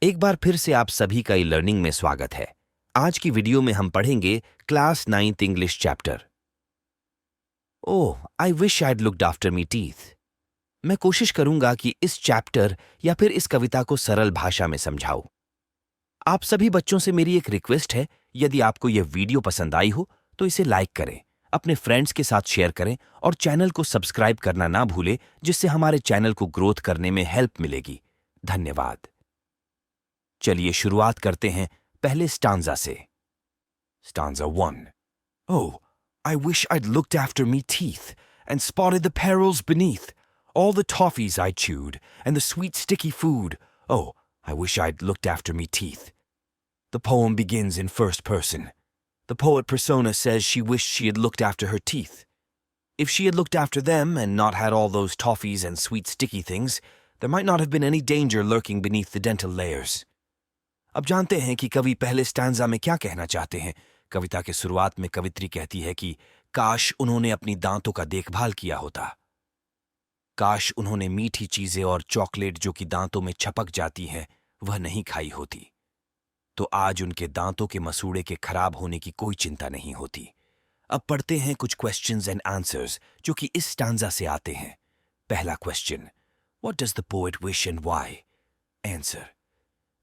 एक बार फिर से आप सभी का ई लर्निंग में स्वागत है। आज की वीडियो में हम पढ़ेंगे class 9th English chapter. Oh, I wish I'd looked after me teeth. मैं कोशिश करूंगा कि इस चैप्टर या फिर इस कविता को सरल भाषा में समझाऊं। आप सभी बच्चों से मेरी एक रिक्वेस्ट है, यदि आपको यह वीडियो पसंद आई हो तो इसे लाइक करें, अपने फ्रेंड्स के साथ शेयर करें और चैनल को सब्सक्राइब करना ना भूलें, जिससे हमारे चैनल को ग्रोथ करने में हेल्प मिलेगी। धन्यवाद। चलिए शुरुआत करते हैं पहले स्टांजा से। Stanza 1. Oh, I wish I'd looked after me teeth and spotted the perils beneath, all the toffees I chewed and the sweet sticky food. Oh, I wish I'd looked after me teeth. The poem begins in first person. The poet persona says she wished she had looked after her teeth. If she had looked after them and not had all those toffees and sweet sticky things, there might not have been any danger lurking beneath the dental layers. अब जानते हैं कि कवि पहले stanza में क्या कहना चाहते हैं। कविता के शुरुआत में कवित्री कहती है कि काश उन्होंने अपनी दांतों का देखभाल किया होता। काश उन्होंने मीठी चीजें और चॉकलेट जो कि दांतों में छपक जाती हैं वह नहीं खाई होती, तो आज उनके दांतों के मसूड़े के खराब होने की कोई चिंता नहीं होती। अब पढ़ते हैं कुछ क्वेश्चंस एंड आंसर्स जो कि इस स्टैंजा से आते हैं। पहला question, what does the poet wish and why? Answer,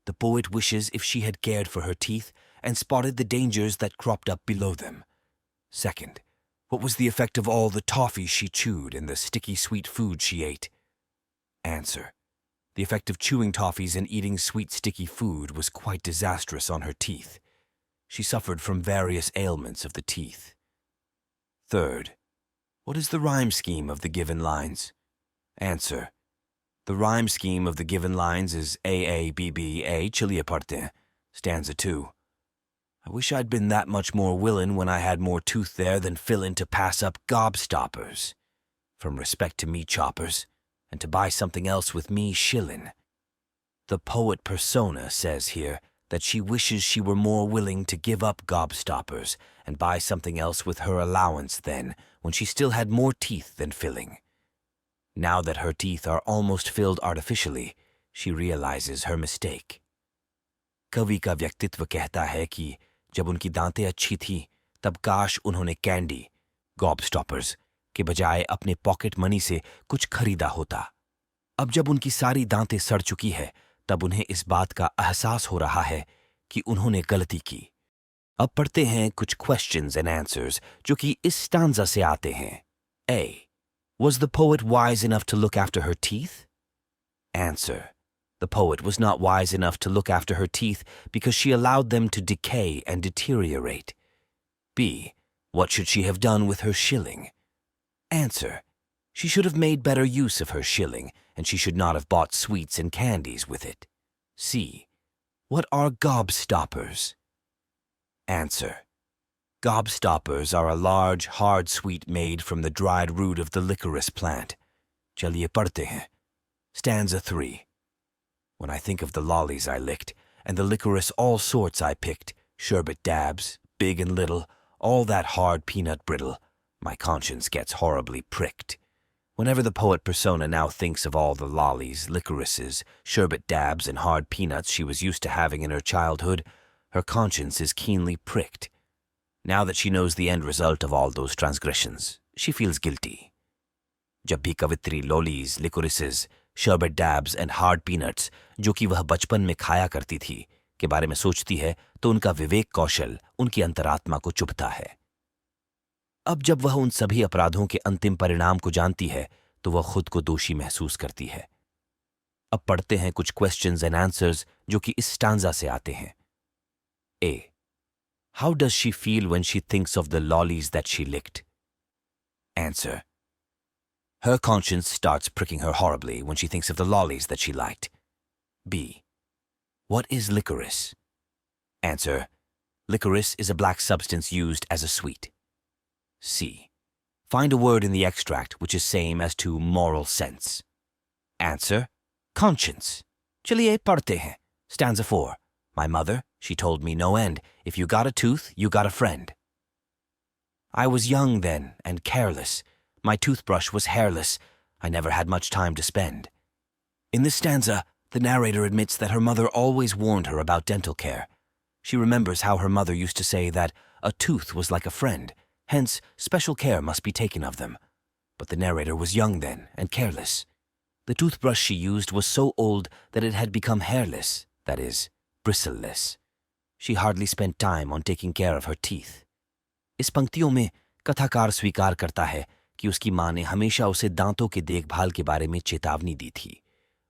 the poet wishes if she had cared for her teeth and spotted the dangers that cropped up below them. Second, what was the effect of all the toffees she chewed and the sticky sweet food she ate? Answer, the effect of chewing toffees and eating sweet sticky food was quite disastrous on her teeth. She suffered from various ailments of the teeth. Third, what is the rhyme scheme of the given lines? Answer, the rhyme scheme of the given lines is A-A-B-B-A, chiliye parte. Stanza 2. I wish I'd been that much more willin' when I had more tooth there than fillin' to pass up gobstoppers. From respect to me choppers, and to buy something else with me shillin'. The poet persona says here that she wishes she were more willing to give up gobstoppers and buy something else with her allowance then, when she still had more teeth than filling. Now that her teeth are almost filled artificially, she realizes her mistake. कवि का व्यक्तित्व कहता है कि जब उनकी दांतें अच्छी थीं, तब काश उन्होंने कैंडी, गॉबस्टॉपर्स के बजाय अपने पॉकेट मनी से कुछ खरीदा होता। अब जब उनकी सारी दांतें सड़ चुकी है, तब उन्हें इस बात का एहसास हो रहा है कि उन्होंने गलती की। अब पढ़ते हैं कुछ क्वेश्चंस एंड आंसर्स जो कि इस स्टांजा से आते हैं। A. Was the poet wise enough to look after her teeth? Answer, the poet was not wise enough to look after her teeth because she allowed them to decay and deteriorate. B. What should she have done with her shilling? Answer, she should have made better use of her shilling, and she should not have bought sweets and candies with it. C. What are gobstoppers? Answer, gobstoppers are a large, hard sweet made from the dried root of the licorice plant. Chaliye padhte hain. Stanza 3. When I think of the lollies I licked, and the licorice all sorts I picked, sherbet dabs, big and little, all that hard peanut brittle, my conscience gets horribly pricked. Whenever the poet persona now thinks of all the lollies, licorices, sherbet dabs, and hard peanuts she was used to having in her childhood, her conscience is keenly pricked. Now that she knows the end result of all those transgressions, she feels guilty. जब भी कवित्री lollies, liquorices, sherbet dabs and hard peanuts जो कि वह बचपन में खाया करती थी के बारे में सोचती है, तो उनका विवेक कौशल उनकी अंतरात्मा को चुभता है। अब जब वह उन सभी अपराधों के अंतिम परिणाम को जानती है, तो वह खुद को दोषी महसूस करती है। अब पढ़ते हैं कुछ क्वेश्चंस एंड आंसर्स जो कि इस स्टांजा से आते हैं। A. How does she feel when she thinks of the lollies that she licked? Answer, her conscience starts pricking her horribly when she thinks of the lollies that she liked. B. What is licorice? Answer, licorice is a black substance used as a sweet. C. Find a word in the extract which is same as to moral sense. Answer, conscience. Chaliye padhte hain. Stanza 4. My mother, she told me no end, if you got a tooth, you got a friend. I was young then and careless. My toothbrush was hairless. I never had much time to spend. In this stanza, The narrator admits that her mother always warned her about dental care. She remembers how her mother used to say that a tooth was like a friend, hence special care must be taken of them. But the narrator was young then and careless. The toothbrush she used was so old that it had become hairless, that is, bristleless. She hardly spent time on taking care of her teeth. इस पंक्तियों में कथाकार स्वीकार करता है कि उसकी माँ ने हमेशा उसे दांतों के देखभाल के बारे में चेतावनी दी थी।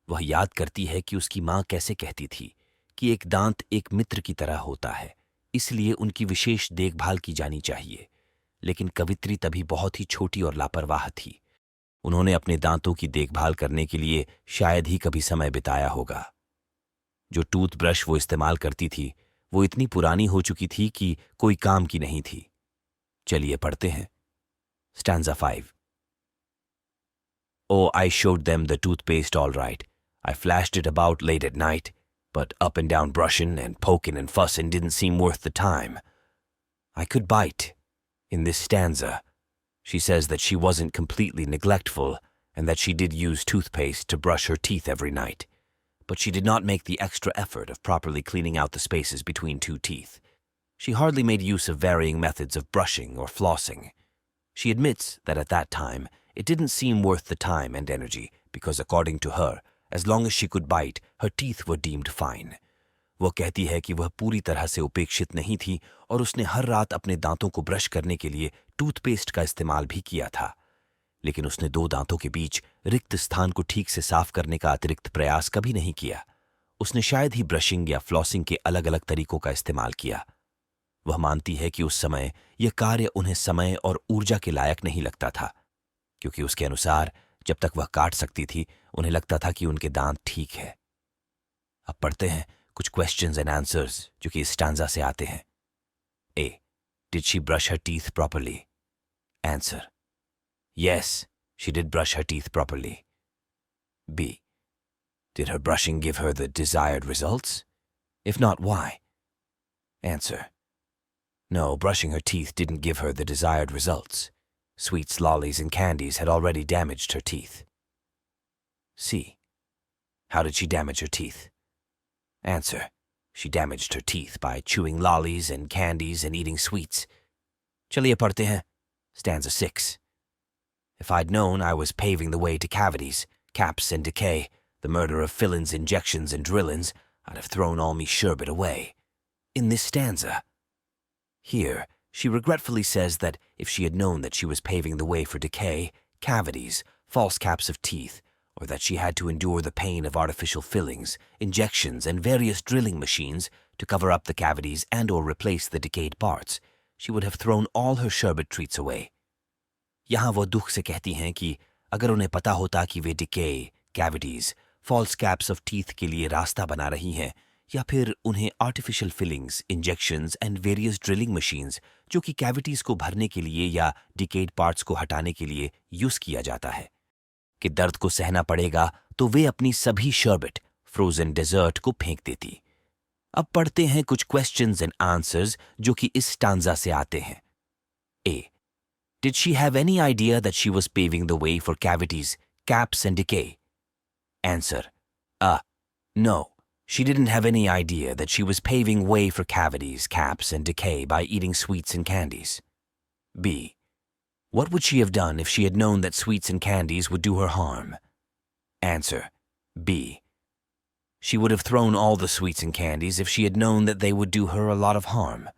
वह याद करती है कि उसकी माँ कैसे कहती थी कि एक दांत एक मित्र की तरह होता है, इसलिए उनकी विशेष देखभाल की जानी चाहिए। लेकिन कवित्री तभी बहुत ही छोटी और लापरवाह थी। उन्होंने अपने दांतों की देखभाल करने के लिए शायद ही कभी समय बिताया होगा। जो टूथब्रश वो इस्तेमाल करती थी वो इतनी पुरानी हो चुकी थी कि कोई काम की नहीं थी। चलिए पढ़ते हैं। Stanza 5. Oh, I showed them the toothpaste all right. I flashed it about late at night, but up and down brushing and poking and fussing didn't seem worth the time. I could bite. In this stanza, she says that she wasn't completely neglectful and that she did use toothpaste to brush her teeth every night, but she did not make the extra effort of properly cleaning out the spaces between two teeth. She hardly made use of varying methods of brushing or flossing. She admits that at that time, it didn't seem worth the time and energy because according to her, as long as she could bite, her teeth were deemed fine. वो कहती है कि वह पूरी तरह से उपेक्षित नहीं थी और उसने हर रात अपने दांतों को ब्रश करने के लिए टूथपेस्ट का इस्तेमाल भी किया था। लेकिन उसने दो दांतों के बीच रिक्त स्थान को ठीक से साफ करने का अतिरिक्त प्रयास कभी नहीं किया। उसने शायद ही ब्रशिंग या फ्लॉसिंग के अलग अलग तरीकों का इस्तेमाल किया। वह मानती है कि उस समय यह कार्य उन्हें समय और ऊर्जा के लायक नहीं लगता था, क्योंकि उसके अनुसार जब तक वह काट सकती थी उन्हें लगता था कि उनके दांत ठीक है। अब पढ़ते हैं कुछ क्वेश्चंस एंड आंसर्स जो कि इस स्टांजा से आते हैं। A. Did she brush her teeth properly? Answer. Yes, she did brush her teeth properly. B. Did her brushing give her the desired results? If not, why? Answer. No, brushing her teeth didn't give her the desired results. Sweets, lollies, and candies had already damaged her teeth. C. How did she damage her teeth? Answer. She damaged her teeth by chewing lollies and candies and eating sweets. चलिए पढ़ते हैं. Stanza 6. If I'd known I was paving the way to cavities, caps, and decay, the murder of fillings, injections, and drillings, I'd have thrown all me sherbet away. In this stanza, here, she regretfully says that if she had known that she was paving the way for decay, cavities, false caps of teeth, or that she had to endure the pain of artificial fillings, injections, and various drilling machines to cover up the cavities and or replace the decayed parts, she would have thrown all her sherbet treats away. यहाँ वो दुख से कहती हैं कि अगर उन्हें पता होता कि वे decay, cavities, false caps of teeth के लिए रास्ता बना रही हैं, या फिर उन्हें artificial fillings, injections and various drilling machines जो कि कैविटीज को भरने के लिए या डिकेड पार्ट्स को हटाने के लिए यूज किया जाता है, कि दर्द को सहना पड़ेगा, तो वे अपनी सभी शर्बट, फ्रोजन डेजर्ट को फेंक देती। अब पढ़ते हैं कुछ क्वेश्चंस एंड आंसर्स जो कि इस स्टांजा से आते हैं। A. Did she have any idea that she was paving the way for cavities, caps and decay? Answer. No. She didn't have any idea that she was paving way for cavities, caps, and decay by eating sweets and candies. B. What would she have done if she had known that sweets and candies would do her harm? Answer. B. She would have thrown all the sweets and candies if she had known that they would do her a lot of harm.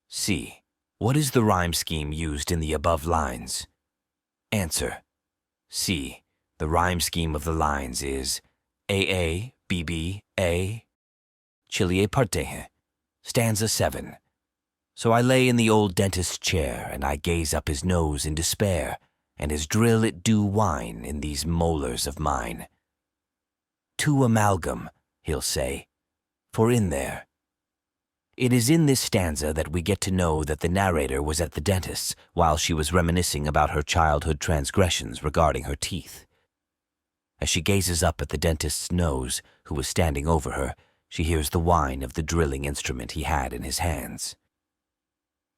C. What is the rhyme scheme used in the above lines? Answer. C. The rhyme scheme of the lines is AA, BB, A. चलिए पढ़ते हैं. Stanza 7. So I lay in the old dentist's chair, and I gaze up his nose in despair, and his drill it do whine in these molars of mine. To amalgam, he'll say, for in there. It is in this stanza that we get to know that the narrator was at the dentist's while she was reminiscing about her childhood transgressions regarding her teeth. As she gazes up at the dentist's nose, who was standing over her, she hears the whine of the drilling instrument he had in his hands.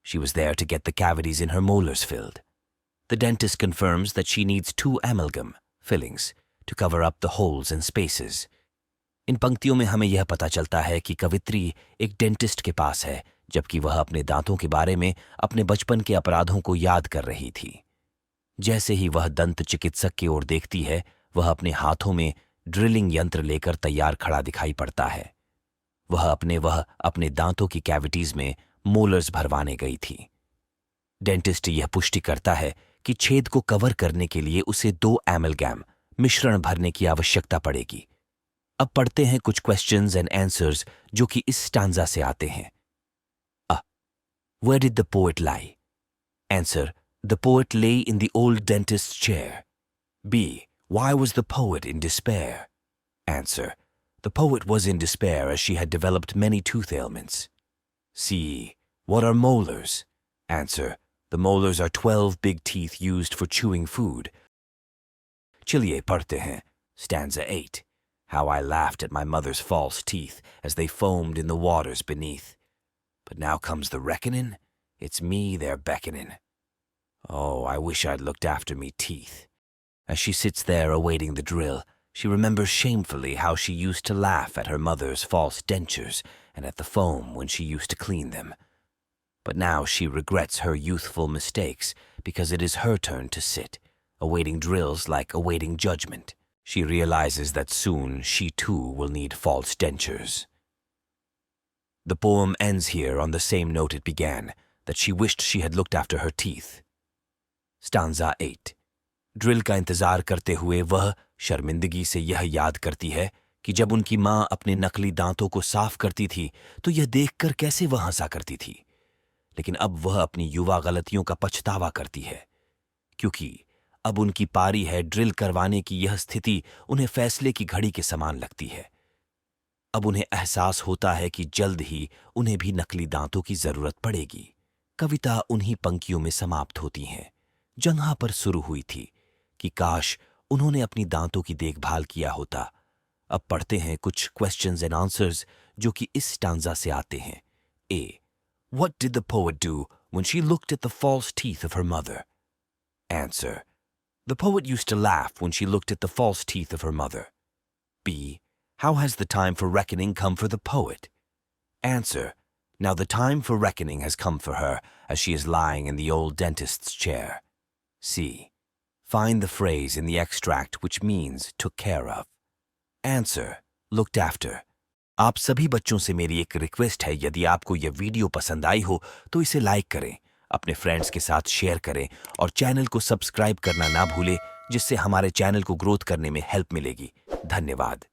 She was there to get the cavities in her molars filled. The dentist confirms that she needs 2 amalgam, fillings, to cover up the holes and spaces. इन पंक्तियों में हमें यह पता चलता है कि कवित्री एक dentist के पास है, जबकि वह अपने दांतों के बारे में अपने बचपन के अपराधों को याद कर रही थी। जैसे ही वह दंत चिकित्सक की ओर देखती है, वह अपने हाथों में ड्रिलिंग यंत्र लेकर तैयार खड़ा दिखाई पड़ता है। वह अपने दांतों की कैविटीज में मोलर्स भरवाने गई थी। डेंटिस्ट यह पुष्टि करता है कि छेद को कवर करने के लिए उसे 2 एमलगैम मिश्रण भरने की आवश्यकता पड़ेगी। अब पढ़ते हैं कुछ क्वेश्चंस एंड आंसर्स जो कि इस स्टांजा से आते हैं। Where did the poet lie? Answer: The poet lay in the old dentist's chair. B. Why was the poet in despair? Answer: The poet was in despair as she had developed many tooth ailments. C. What are molars? Answer: The molars are 12 big teeth used for chewing food. चलिए पढ़ते हैं stanza 8. How I laughed at my mother's false teeth as they foamed in the waters beneath. But now comes the reckoning. It's me they're beckoning. Oh, I wish I'd looked after me teeth. As she sits there awaiting the drill, she remembers shamefully how she used to laugh at her mother's false dentures and at the foam when she used to clean them. But now she regrets her youthful mistakes because it is her turn to sit, awaiting drills like awaiting judgment. She realizes that soon she too will need false dentures. The poem ends here on the same note it began, that she wished she had looked after her teeth. Stanza 8. Drill का इंतजार करते हुए वह शर्मिंदगी से यह याद करती है कि जब उनकी माँ अपने नकली दांतों को साफ करती थी तो यह देखकर कैसे वह हंसा करती थी। लेकिन अब वह अपनी युवा गलतियों का पछतावा करती है, क्योंकि अब उनकी पारी है ड्रिल करवाने की। यह स्थिति उन्हें फैसले की घड़ी के समान लगती है। अब उन्हें एहसास होता है कि जल्द ही उन्हें भी नकली दांतों की जरूरत पड़ेगी। कविता उन्हीं पंक्तियों में समाप्त होती है जहां पर शुरू हुई थी कि काश उन्होंने अपनी दांतों की देखभाल किया होता। अब पढ़ते हैं कुछ क्वेश्चंस एंड आंसर्स जो कि इस स्टांजा से आते हैं। A. What did the poet do when she looked at the false teeth of her mother? Answer: The poet used to laugh when she looked at the false teeth of her mother. B. How has the time for reckoning come for the poet? Answer: Now the time for reckoning has come for her as she is lying in the old dentist's chair. C. Find the phrase in the extract which means took care of. Answer: Looked after. आप सभी बच्चों से मेरी एक request है, यदि आपको यह वीडियो पसंद आई हो तो इसे लाइक करें, अपने फ्रेंड्स के साथ शेयर करें और चैनल को सब्सक्राइब करना ना भूलें, जिससे हमारे चैनल को ग्रोथ करने में हेल्प मिलेगी। धन्यवाद।